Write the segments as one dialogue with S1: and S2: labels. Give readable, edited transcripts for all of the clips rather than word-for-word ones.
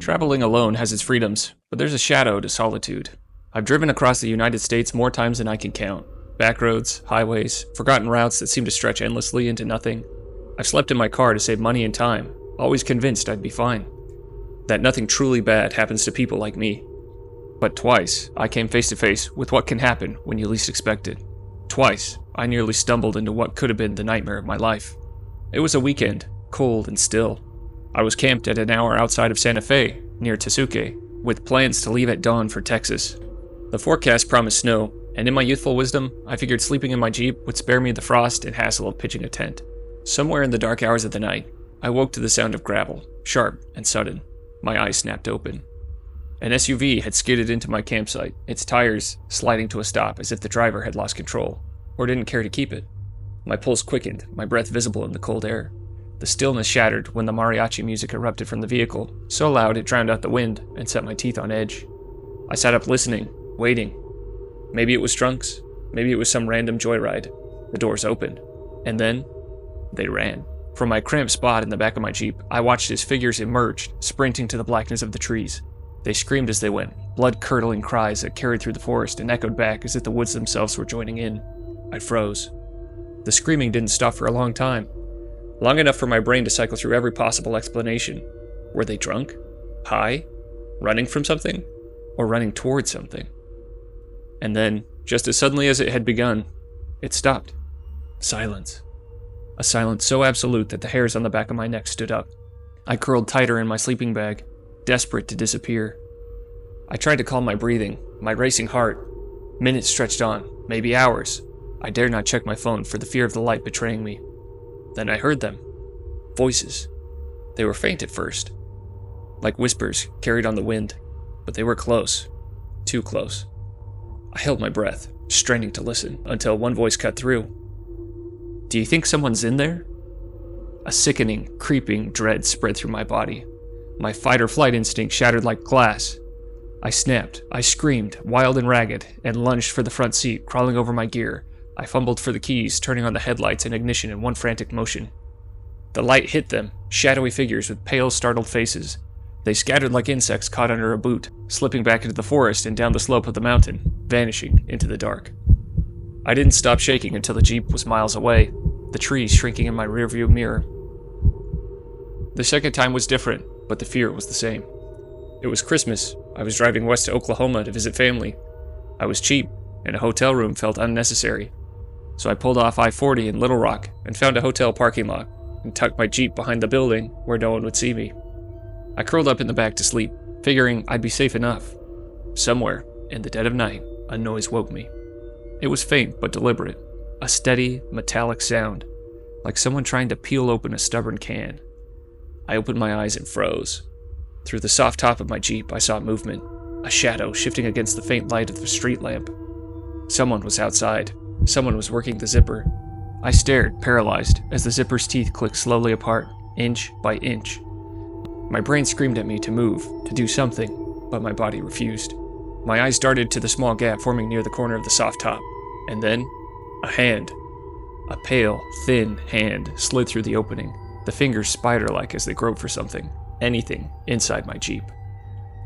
S1: Traveling alone has its freedoms, but there's a shadow to solitude. I've driven across the United States more times than I can count. Back roads, highways, forgotten routes that seem to stretch endlessly into nothing. I've slept in my car to save money and time, always convinced I'd be fine. That nothing truly bad happens to people like me. But twice, I came face to face with what can happen when you least expect it. Twice, I nearly stumbled into what could have been the nightmare of my life. It was a weekend, cold and still. I was camped at an hour outside of Santa Fe, near Tesuque, with plans to leave at dawn for Texas. The forecast promised snow, and in my youthful wisdom, I figured sleeping in my Jeep would spare me the frost and hassle of pitching a tent. Somewhere in the dark hours of the night, I woke to the sound of gravel, sharp and sudden. My eyes snapped open. An SUV had skidded into my campsite, its tires sliding to a stop as if the driver had lost control, or didn't care to keep it. My pulse quickened, my breath visible in the cold air. The stillness shattered when the mariachi music erupted from the vehicle, so loud it drowned out the wind and set my teeth on edge. I sat up listening, waiting. Maybe it was drunks, maybe it was some random joyride. The doors opened, and then they ran. From my cramped spot in the back of my Jeep, I watched as figures emerged, sprinting to the blackness of the trees. They screamed as they went, blood-curdling cries that carried through the forest and echoed back as if the woods themselves were joining in. I froze. The screaming didn't stop for a long time. Long enough for my brain to cycle through every possible explanation. Were they drunk? High? Running from something? Or running towards something? And then, just as suddenly as it had begun, it stopped. Silence. A silence so absolute that the hairs on the back of my neck stood up. I curled tighter in my sleeping bag, desperate to disappear. I tried to calm my breathing, my racing heart. Minutes stretched on, maybe hours. I dared not check my phone for the fear of the light betraying me. Then I heard them. Voices. They were faint at first, like whispers carried on the wind, but they were close. Too close. I held my breath, straining to listen, until one voice cut through. "Do you think someone's in there?" A sickening, creeping dread spread through my body. My fight-or-flight instinct shattered like glass. I snapped, I screamed, wild and ragged, and lunged for the front seat, crawling over my gear. I fumbled for the keys, turning on the headlights and ignition in one frantic motion. The light hit them, shadowy figures with pale, startled faces. They scattered like insects caught under a boot, slipping back into the forest and down the slope of the mountain, vanishing into the dark. I didn't stop shaking until the Jeep was miles away, the trees shrinking in my rearview mirror. The second time was different, but the fear was the same. It was Christmas. I was driving west to Oklahoma to visit family. I was cheap, and a hotel room felt unnecessary. So I pulled off I-40 in Little Rock and found a hotel parking lot and tucked my Jeep behind the building where no one would see me. I curled up in the back to sleep, figuring I'd be safe enough. Somewhere, in the dead of night, a noise woke me. It was faint but deliberate, a steady, metallic sound, like someone trying to peel open a stubborn can. I opened my eyes and froze. Through the soft top of my Jeep, I saw movement, a shadow shifting against the faint light of the street lamp. Someone was outside. Someone was working the zipper. I stared, paralyzed, as the zipper's teeth clicked slowly apart, inch by inch. My brain screamed at me to move, to do something, but my body refused. My eyes darted to the small gap forming near the corner of the soft top, and then, a hand. A pale, thin hand slid through the opening, the fingers spider-like as they groped for something, anything, inside my Jeep.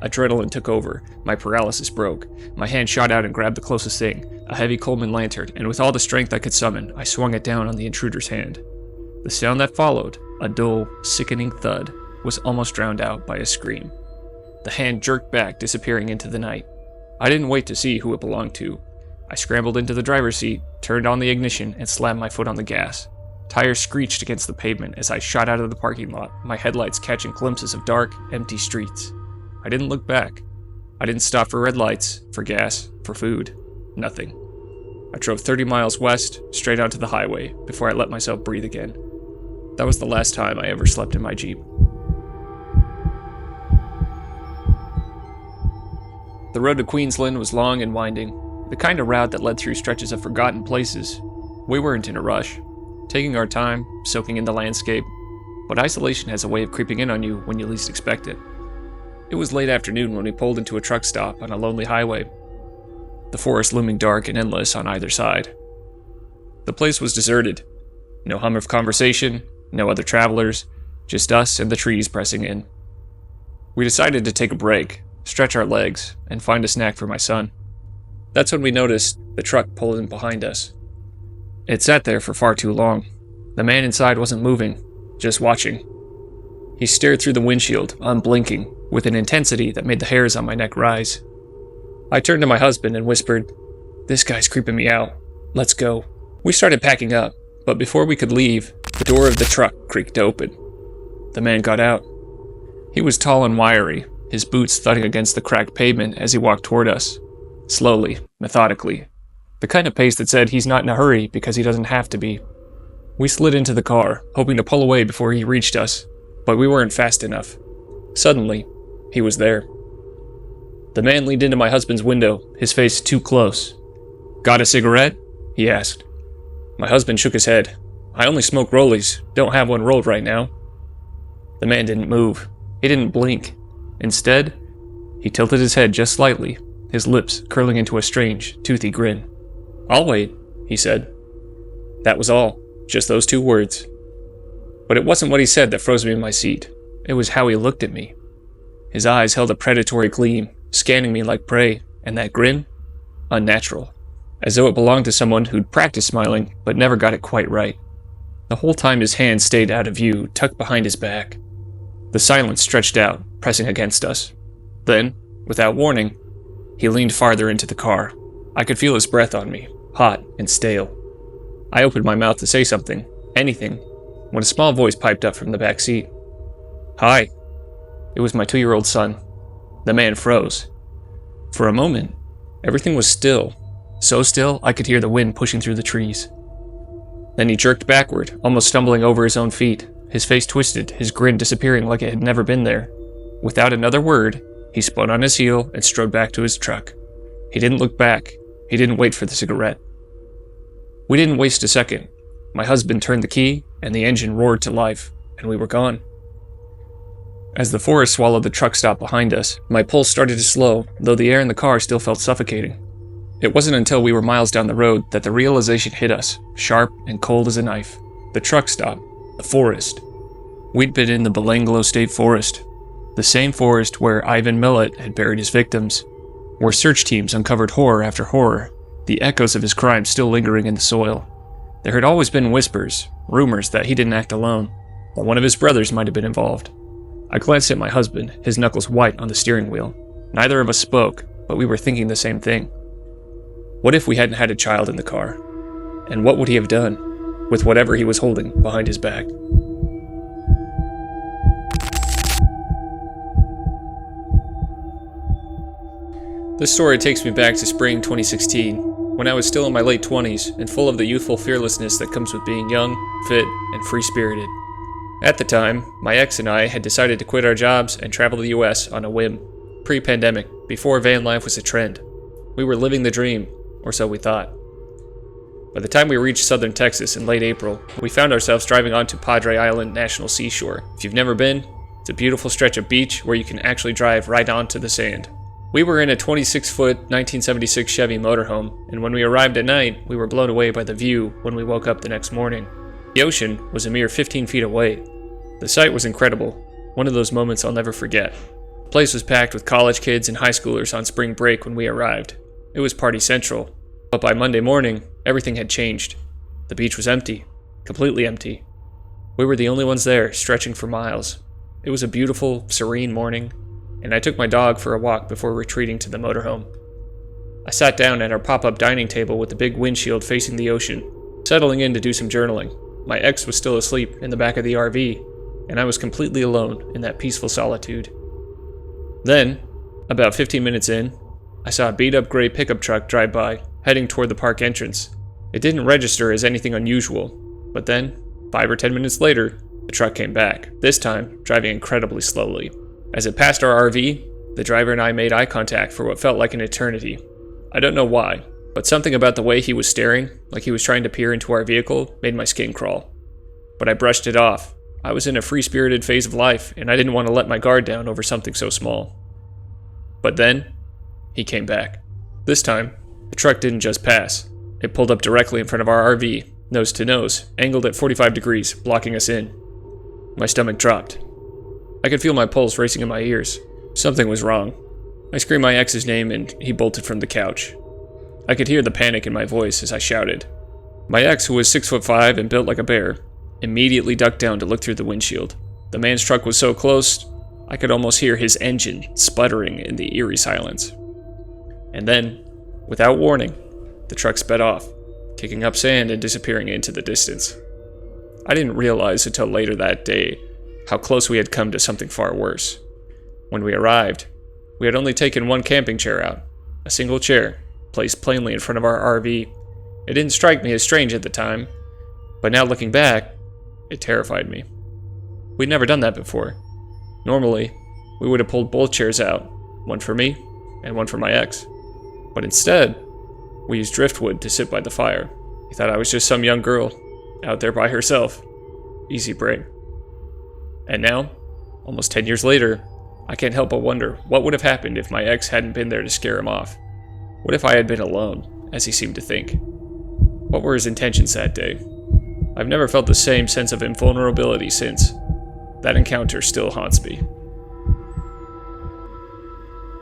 S1: Adrenaline took over, my paralysis broke. My hand shot out and grabbed the closest thing, a heavy Coleman lantern, and with all the strength I could summon, I swung it down on the intruder's hand. The sound that followed, a dull, sickening thud, was almost drowned out by a scream. The hand jerked back, disappearing into the night. I didn't wait to see who it belonged to. I scrambled into the driver's seat, turned on the ignition, and slammed my foot on the gas. Tires screeched against the pavement as I shot out of the parking lot, my headlights catching glimpses of dark, empty streets. I didn't look back. I didn't stop for red lights, for gas, for food. Nothing. I drove 30 miles west, straight onto the highway, before I let myself breathe again. That was the last time I ever slept in my Jeep. The road to Queensland was long and winding, the kind of route that led through stretches of forgotten places. We weren't in a rush, taking our time, soaking in the landscape, but isolation has a way of creeping in on you when you least expect it. It was late afternoon when we pulled into a truck stop on a lonely highway, the forest looming dark and endless on either side. The place was deserted. No hum of conversation, no other travelers, just us and the trees pressing in. We decided to take a break, stretch our legs, and find a snack for my son. That's when we noticed the truck pull in behind us. It sat there for far too long. The man inside wasn't moving, just watching. He stared through the windshield, unblinking, with an intensity that made the hairs on my neck rise. I turned to my husband and whispered, "This guy's creeping me out. Let's go." We started packing up, but before we could leave, the door of the truck creaked open. The man got out. He was tall and wiry, his boots thudding against the cracked pavement as he walked toward us. Slowly, methodically. The kind of pace that said he's not in a hurry because he doesn't have to be. We slid into the car, hoping to pull away before he reached us, but we weren't fast enough. Suddenly, he was there. The man leaned into my husband's window, his face too close. "Got a cigarette?" he asked. My husband shook his head. "I only smoke rollies, don't have one rolled right now." The man didn't move. He didn't blink. Instead, he tilted his head just slightly, his lips curling into a strange, toothy grin. "I'll wait," he said. That was all, just those 2 words. But it wasn't what he said that froze me in my seat. It was how he looked at me. His eyes held a predatory gleam, scanning me like prey, and that grin? Unnatural. As though it belonged to someone who'd practiced smiling, but never got it quite right. The whole time his hand stayed out of view, tucked behind his back. The silence stretched out, pressing against us. Then, without warning, he leaned farther into the car. I could feel his breath on me, hot and stale. I opened my mouth to say something, anything, when a small voice piped up from the back seat. "Hi." It was my 2-year-old son. The man froze. For a moment, everything was still, so still I could hear the wind pushing through the trees. Then he jerked backward, almost stumbling over his own feet, his face twisted, his grin disappearing like it had never been there. Without another word, he spun on his heel and strode back to his truck. He didn't look back. He didn't wait for the cigarette. We didn't waste a second. My husband turned the key, and the engine roared to life, and we were gone. As the forest swallowed the truck stop behind us, my pulse started to slow, though the air in the car still felt suffocating. It wasn't until we were miles down the road that the realization hit us, sharp and cold as a knife. The truck stop. The forest. We'd been in the Belanglo State Forest. The same forest where Ivan Millet had buried his victims. Where search teams uncovered horror after horror, the echoes of his crimes still lingering in the soil. There had always been whispers, rumors that he didn't act alone, that one of his brothers might have been involved. I glanced at my husband, his knuckles white on the steering wheel. Neither of us spoke, but we were thinking the same thing. What if we hadn't had a child in the car? And what would he have done with whatever he was holding behind his back? This story takes me back to spring 2016, when I was still in my late 20s and full of the youthful fearlessness that comes with being young, fit, and free-spirited. At the time, my ex and I had decided to quit our jobs and travel to the US on a whim, pre-pandemic, before van life was a trend. We were living the dream, or so we thought. By the time we reached southern Texas in late April, we found ourselves driving onto Padre Island National Seashore. If you've never been, it's a beautiful stretch of beach where you can actually drive right onto the sand. We were in a 26-foot 1976 Chevy motorhome, and when we arrived at night, we were blown away by the view when we woke up the next morning. The ocean was a mere 15 feet away. The sight was incredible, one of those moments I'll never forget. The place was packed with college kids and high schoolers on spring break when we arrived. It was party central, but by Monday morning, everything had changed. The beach was empty, completely empty. We were the only ones there, stretching for miles. It was a beautiful, serene morning, and I took my dog for a walk before retreating to the motorhome. I sat down at our pop-up dining table with the big windshield facing the ocean, settling in to do some journaling. My ex was still asleep in the back of the RV, and I was completely alone in that peaceful solitude. Then, about 15 minutes in, I saw a beat-up gray pickup truck drive by, heading toward the park entrance. It didn't register as anything unusual, but then, 5 or 10 minutes later, the truck came back, this time driving incredibly slowly. As it passed our RV, the driver and I made eye contact for what felt like an eternity. I don't know why, but something about the way he was staring, like he was trying to peer into our vehicle, made my skin crawl. But I brushed it off. I was in a free-spirited phase of life, and I didn't want to let my guard down over something so small. But then, he came back. This time, the truck didn't just pass. It pulled up directly in front of our RV, nose to nose, angled at 45 degrees, blocking us in. My stomach dropped. I could feel my pulse racing in my ears. Something was wrong. I screamed my ex's name and he bolted from the couch. I could hear the panic in my voice as I shouted. My ex, who was 6'5" and built like a bear, immediately ducked down to look through the windshield. The man's truck was so close, I could almost hear his engine sputtering in the eerie silence. And then, without warning, the truck sped off, kicking up sand and disappearing into the distance. I didn't realize until later that day how close we had come to something far worse. When we arrived, we had only taken one camping chair out, a single chair, placed plainly in front of our RV. It didn't strike me as strange at the time, but now looking back, it terrified me. We'd never done that before. Normally, we would have pulled both chairs out, one for me and one for my ex. But instead, we used driftwood to sit by the fire. He thought I was just some young girl, out there by herself. Easy break. And now, almost 10 years later, I can't help but wonder what would have happened if my ex hadn't been there to scare him off. What if I had been alone, as he seemed to think? What were his intentions that day? I've never felt the same sense of invulnerability since. That encounter still haunts me.